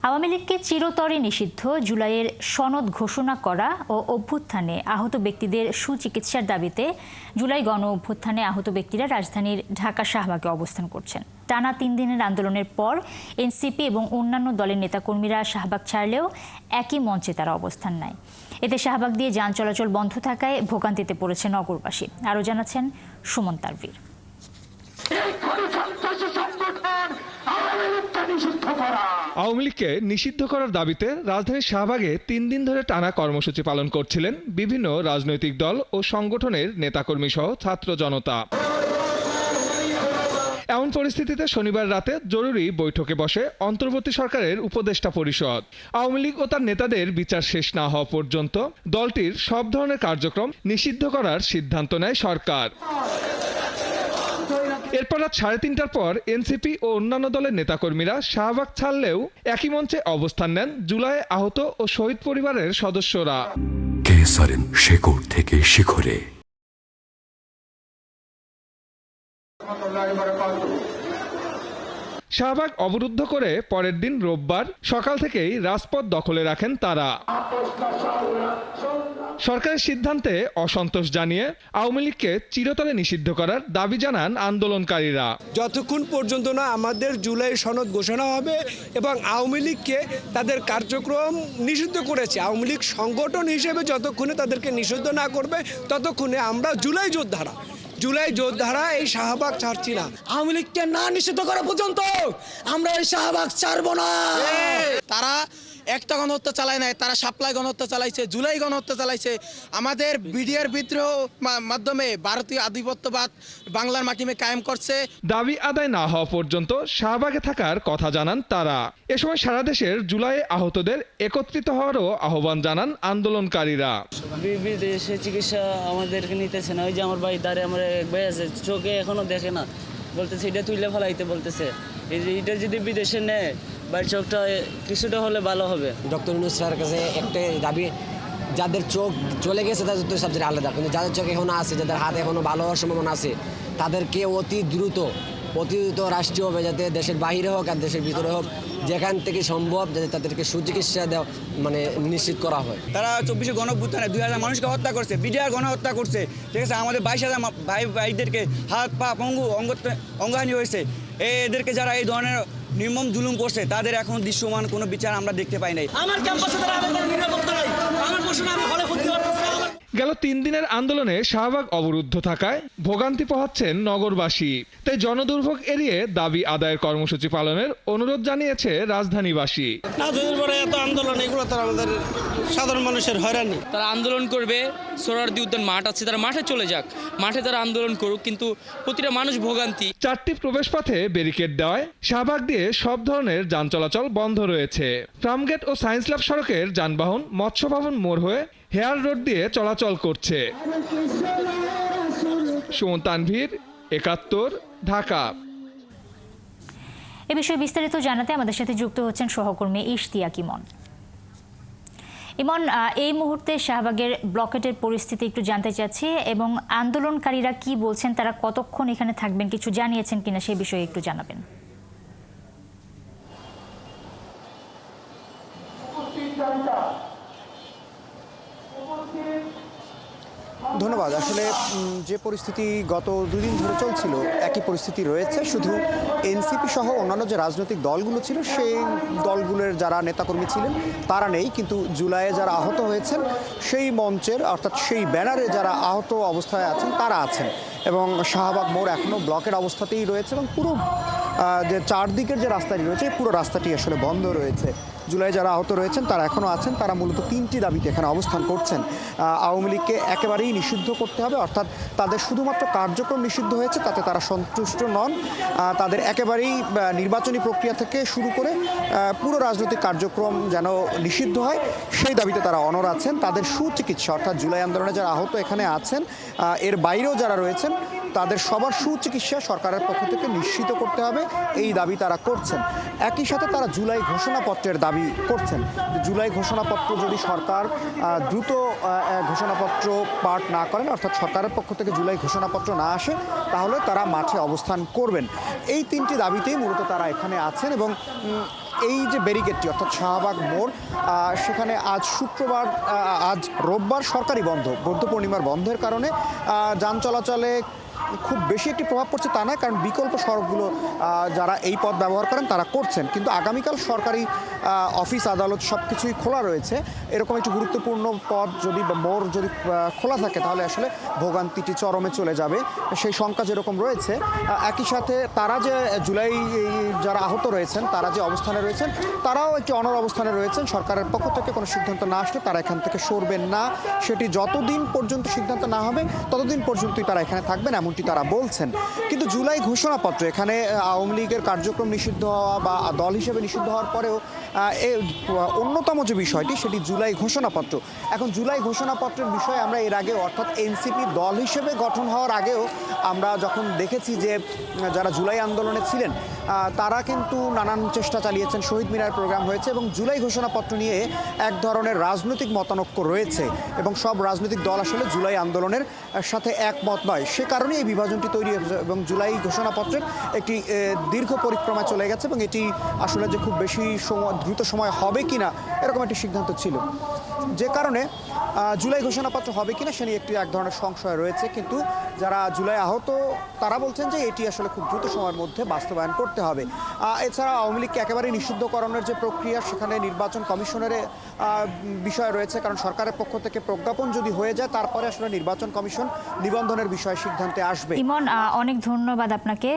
আওয়ামী লীগকে চিরতরে নিষিদ্ধ জুলাইয়ের সনদ ঘোষণা করা ও অভ্যুত্থানে আহত ব্যক্তিদের সুচিকিৎসার দাবিতে জুলাই গণ অভ্যুত্থানে আহত ব্যক্তিরা রাজধানীর ঢাকা শাহবাগে অবস্থান করছেন। টানা 3 দিনের আন্দোলনের পর এনসিপি এবং অন্যান্য দলের নেতাকর্মীরা শাহবাগ ছাড়লেও একই মঞ্চে তারা অবস্থান নেয়। এতে শাহবাগ দিয়ে যান চলাচল বন্ধ থাকায় ভোগান্তিতে পড়েছে নগরবাসী। আরও জানাচ্ছেন সুমন তানভীর। আওয়ামী লীগকে নিষিদ্ধ করার দাবিতে রাজধানীর শাহবাগে 3 দিন ধরে টানা কর্মসূচি পালন করছিলেন বিভিন্ন রাজনৈতিক দল ও সংগঠনের নেতাকর্মী সহ ছাত্র জনতা। এমন পরিস্থিতিতে শনিবার রাতে জরুরি বৈঠকে বসে অন্তর্বর্তী সরকারের উপদেষ্টা পরিষদ। আওয়ামী লীগ ও তার নেতাদের বিচার শেষ না হওয়া পর্যন্ত দলটির সব ধরনের কার্যক্রম নিষিদ্ধ করার সিদ্ধান্ত নেয় সরকার। এরপর রাত 3:30টার পর এনসিপি ও অন্যান্য দলের নেতাকর্মীরা শাহবাগ ছাড়লেও একই মঞ্চে অবস্থান নেন জুলাইয়ে আহত ও শহীদ পরিবারের সদস্যরা। শেকড় থেকে শিখরে। শাহবাগ অবরুদ্ধ করে পরের দিন রোববার সকাল থেকেই রাজপথ দখলে রাখেন তারা। সরকারের সিদ্ধান্তে অসন্তোষ জানিয়ে আওয়ামী লীগকে চিরতরে নিষিদ্ধ করার দাবি জানান আন্দোলনকারীরা। যতক্ষণ পর্যন্ত না আমাদের জুলাই সনদ ঘোষণা হবে এবং আওয়ামী লীগকে তাদের কার্যক্রম নিষিদ্ধ করেছে, আওয়ামী লীগ সংগঠন হিসেবে যতক্ষণে তাদেরকে নিষিদ্ধ না করবে ততক্ষণে আমরা জুলাই যোদ্ধারা এই শাহবাগ ছাড়ছি না। আওয়ামী লীগকে না নিষিদ্ধ করা পর্যন্ত আমরা এই শাহবাগ ছাড়বো না। তারা একটা গণহত্যা চালায় নাই, তারা সাপ্লাই গণহত্যা চালাইছে, জুলাই গণহত্যা চালাইছে। আমাদের বিডিআর বিদ্রোহ মাধ্যমে ভারতীয় আধিপত্যবাদ বাংলার মাটিমে কায়েম করছে। দাবি আদায় না হওয়া পর্যন্ত শাহবাগে থাকার কথা জানান তারা। এ সময় সারা দেশের জুলাইয়ে আহতদের একত্রিত হওয়ারও আহ্বান জানান আন্দোলনকারীরা। বিদেশে চিকিৎসা আমাদেরকে নিতেছে না। ওই যে আমার ভাই দাঁড়িয়ে আমার এক ভাই আছে, চোখে এখনো দেখে না, বলতেছে এটা তুইলে ফেলাইতে বলতেছে। এটা যদি বিদেশে নেয় বাড়ির চোখটা কিছুটা হলে ভালো হবে। ডক্টর ইউনূস স্যারের কাছে একটা দাবি, যাদের চোখ চলে গেছে তাদের তো সবচেয়ে আলাদা, কিন্তু যাদের চোখ এখনো আছে, যাদের হাত এখনো ভালো হওয়ার সম্ভাবনা আছে, তাদেরকে অতি দ্রুত রাষ্ট্রীয়ভাবে যাতে দেশের বাইরে হোক আর দেশের ভিতরে হোক, যেখান থেকে সম্ভব যাতে তাদেরকে সুচিকিৎসা দেওয়া নিশ্চিত করা হয়। তারা 24 গণঅভ্যুত্থানে 2000 মানুষকে হত্যা করছে, বিডিআর গণহত্যা করছে, ঠিক আছে। আমাদের 22,000 ভাইদেরকে হাত পা পঙ্গু অঙ্গহানি হয়েছে। এদেরকে যারা এই ধরনের নির্মম জুলুম করছে তাদের এখন দৃশ্যমান কোনো বিচার আমরা দেখতে পাই নাই। আমার ক্যাম্পাসে তারা কোনো নিরাপত্তা নাই, আমার প্রশ্ন আমি হলে করতে পারতেছি না। গেল 3 দিনের আন্দোলনে শাহবাগ অবরুদ্ধ থাকায় ভোগান্তি পোহাচ্ছেন নগরবাসী। তাই জনদুর্ভোগ এড়িয়ে দাবি আদায়ের কর্মসূচি পালনের অনুরোধ জানিয়েছে রাজধানীবাসী। এত আন্দোলন এগুলো তো আমাদের সাধারণ মানুষের হয়রানি। তারা আন্দোলন করবে, সোহরাওয়ার্দী উদ্যান মাঠ আছে, তারা মাঠে চলে যাক, মাঠে তারা আন্দোলন করুক, কিন্তু প্রতিটা মানুষ ভোগান্তি। 4টি প্রবেশপথে ব্যারিকেড দেওয়ায় শাহবাগ দিয়ে সব ধরনের যান চলাচল বন্ধ রয়েছে। ফার্মগেট ও সায়েন্স ল্যাব সড়কের যানবাহন মৎস্য ভবন মোড় হয়ে হেয়ার রোড দিয়ে চলাচল করছে। সুমন তানভীর, 71, ঢাকা। এ বিষয়ে বিস্তারিত জানাতে আমাদের সাথে যুক্ত হচ্ছেন সহকর্মী ইশতিয়াক ইমন। ইমন, এই মুহূর্তে শাহবাগের ব্লকেটের পরিস্থিতি একটু জানতে চাচ্ছি এবং আন্দোলনকারীরা কি বলছেন, তারা কতক্ষণ এখানে থাকবেন, কিছু জানিয়েছেন কিনা সেই বিষয়ে একটু জানাবেন। ধন্যবাদ। আসলে যে পরিস্থিতি গত 2 দিন ধরে চলছিল একই পরিস্থিতি রয়েছে, শুধু এনসিপি সহ অন্যান্য যে রাজনৈতিক দলগুলো ছিল সেই দলগুলোর যারা নেতাকর্মী ছিলেন তারা নেই, কিন্তু জুলাইয়ে যারা আহত হয়েছেন সেই মঞ্চের অর্থাৎ সেই ব্যানারে যারা আহত অবস্থায় আছেন তারা আছেন এবং শাহবাগ মোড় এখনও ব্লকের অবস্থাতেই রয়েছে এবং পুরো যে চারদিকের যে রাস্তাটি রয়েছে পুরো রাস্তাটি আসলে বন্ধ রয়েছে। জুলাই যারা আহত রয়েছেন তারা এখনও আছেন, তারা মূলত 3টি দাবিতে এখানে অবস্থান করছেন। আওয়ামী লীগকে একেবারেই নিষিদ্ধ করতে হবে, অর্থাৎ তাদের শুধুমাত্র কার্যক্রম নিষিদ্ধ হয়েছে তাতে তারা সন্তুষ্ট নন। তাদের একেবারেই নির্বাচনী প্রক্রিয়া থেকে শুরু করে পুরো রাজনৈতিক কার্যক্রম যেন নিষিদ্ধ হয় সেই দাবিতে তারা অনড় আছেন। তাদের সুচিকিৎসা অর্থাৎ জুলাই আন্দোলনে যারা আহত এখানে আছেন এর বাইরেও যারা রয়েছেন তাদের সবার সুচিকিৎসা সরকারের পক্ষ থেকে নিশ্চিত করতে হবে, এই দাবি তারা করছেন। একই সাথে তারা জুলাই ঘোষণাপত্রের দাবি করছেন। জুলাই ঘোষণাপত্র যদি সরকার দ্রুত ঘোষণাপত্র পাঠ না করেন, অর্থাৎ সরকারের পক্ষ থেকে জুলাই ঘোষণাপত্র না আসে, তাহলে তারা মাঠে অবস্থান করবেন। এই 3টি দাবিতেই মূলত তারা এখানে আছেন এবং এই যে ব্যারিকেডটি অর্থাৎ শাহবাগ মোড় সেখানে আজ শুক্রবার আজ রোববার সরকারি বন্ধ, বৌদ্ধ পূর্ণিমার বন্ধের কারণে যান চলাচলে খুব বেশি একটি প্রভাব পড়ছে তা নয়, কারণ বিকল্প সড়কগুলো যারা এই পথ ব্যবহার করেন তারা করছেন। কিন্তু আগামীকাল সরকারি অফিস আদালত সব কিছুই খোলা রয়েছে। এরকম একটি গুরুত্বপূর্ণ পথ যদি বা মোড় যদি খোলা থাকে তাহলে আসলে ভোগান্তিটি চরমে চলে যাবে, সেই শঙ্কা যেরকম রয়েছে। একই সাথে তারা যে জুলাই যারা আহত রয়েছেন তারা যে অবস্থানে রয়েছেন তারাও একটি অনড় অবস্থানে রয়েছেন। সরকারের পক্ষ থেকে কোনো সিদ্ধান্ত না আসলে তারা এখান থেকে সরবেন না, সেটি যতদিন পর্যন্ত সিদ্ধান্ত না হবে ততদিন পর্যন্তই তারা এখানে থাকবেন এমনটি তারা বলছেন। কিন্তু জুলাই ঘোষণাপত্র, এখানে আওয়ামী লীগের কার্যক্রম নিষিদ্ধ হওয়া বা দল হিসেবে নিষিদ্ধ হওয়ার পরেও অন্যতম যে বিষয়টি সেটি জুলাই ঘোষণাপত্র। এখন জুলাই ঘোষণাপত্রের বিষয়ে আমরা এর আগে অর্থাৎ এনসিপি দল হিসেবে গঠন হওয়ার আগেও আমরা যখন দেখেছি যে যারা জুলাই আন্দোলনে ছিলেন তারা কিন্তু নানান চেষ্টা চালিয়েছেন, শহীদ মিনার প্রোগ্রাম হয়েছে এবং জুলাই ঘোষণাপত্র নিয়ে এক ধরনের রাজনৈতিক মতানৈক্য রয়েছে এবং সব রাজনৈতিক দল আসলে জুলাই আন্দোলনের সাথে একমত নয়। সে কারণে এই বিভাজনটি তৈরি হয়েছে এবং জুলাই ঘোষণাপত্রের একটি দীর্ঘ পরিক্রমা চলে গেছে এবং এটি আসলে যে খুব বেশি সময় দ্রুত সময় হবে কিনা এরকম একটি সিদ্ধান্ত ছিল, যে কারণে জুলাই ঘোষণাপত্র হবে কিনা সে নিয়ে একটি এক ধরনের সংশয় রয়েছে। কিন্তু যারা জুলাই আহত তারা বলছেন যে এটি আসলে খুব দ্রুত সময়ের মধ্যে বাস্তবায়ন করতে হবে। এছাড়া আওয়ামী লীগকে একেবারে নিষিদ্ধকরণের যে প্রক্রিয়া সেখানে নির্বাচন কমিশনের বিষয় রয়েছে, কারণ সরকারের পক্ষ থেকে প্রজ্ঞাপন যদি হয়ে যায় তারপরে আসলে নির্বাচন কমিশন নিবন্ধনের বিষয়ে সিদ্ধান্তে আসবে। ইমন, অনেক ধন্যবাদ আপনাকে।